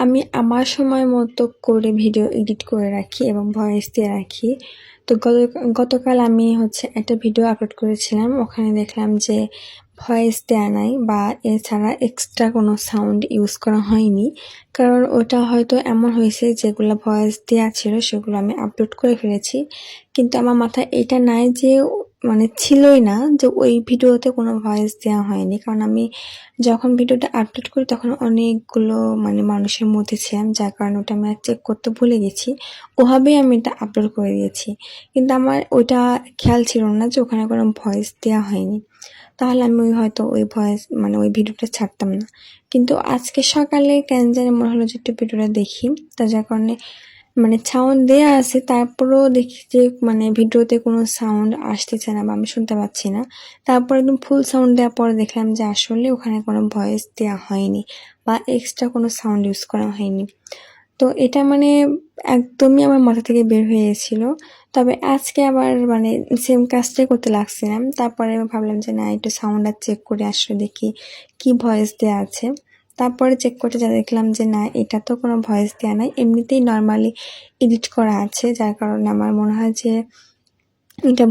আমি আমার সময় মতো করে ভিডিও এডিট করে রাখি এবং ভয়েস দিয়ে রাখি। তো গতকাল আমি একটা ভিডিও আপলোড করেছিলাম। ওখানে দেখলাম যে ভয়েস দেয়া নাই বা এছাড়া এক্সট্রা কোনো সাউন্ড ইউজ করা হয়নি। কারণ ওটা হয়তো এমন হয়েছে যেগুলো ভয়েস দেয়া ছিল সেগুলো আমি আপলোড করে ফেলেছি। কিন্তু আমার মাথায় এটা নাই যে ছিলই না যে ওই ভিডিওতে কোনো ভয়েস দেওয়া হয়নি। কারণ আমি যখন ভিডিওটা আপলোড করি তখন অনেকগুলো মানুষের মধ্যে ছিলাম, যার কারণে ওটা আমি চেক করতে ভুলে গেছি। ওভাবেই আমি এটা আপলোড করে দিয়েছি, কিন্তু আমার ওইটা খেয়াল ছিল না যে ওখানে কোনো ভয়েস দেওয়া হয়নি। তাহলে আমি হয়তো ওই ভয়েস ওই ভিডিওটা ছাড়তাম না। কিন্তু আজকে সকালে কেন জানি মনে হলো যে একটু ভিডিওটা দেখি, তা যার কারণে সাউন্ড দেয়া আছে, তারপরেও দেখি যে ভিডিওতে কোনো সাউন্ড আসতেছে না বা আমি শুনতে পাচ্ছি না। তারপর একদম ফুল সাউন্ড দেওয়ার পরে দেখলাম যে আসলে ওখানে কোনো ভয়েস দেওয়া হয়নি বা এক্সট্রা কোনো সাউন্ড ইউজ করা হয়নি। তো এটা একদমই আমার মাথা থেকে বের হয়ে গেছিলো। তবে আজকে আবার সেম কাজটাই করতে লাগছিলাম। তারপরে আমি ভাবলাম যে না, একটু সাউন্ড আর চেক করে আসলে দেখি কি ভয়েস দেওয়া আছে। তারপরে চেক করতে যা দেখলাম যে না, এটা তো কোনো ভয়েস দেওয়া নাই, এমনিতেই নর্মালি এডিট করা আছে। যার কারণে আমার মনে হয় যে এটা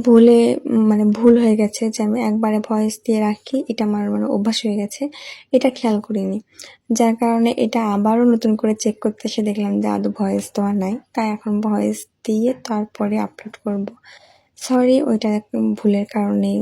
ভুল হয়ে গেছে যে আমি একবারে ভয়েস দিয়ে রাখি, এটা আমার অভ্যাস হয়ে গেছে, এটা খেয়াল করিনি। যার কারণে এটা আবারও নতুন করে চেক করতে এসে দেখলাম যে আদৌ ভয়েস দেওয়া নাই। তাই এখন ভয়েস দিয়ে তারপরে আপলোড করব। সরি, ওইটা ভুলের কারণেই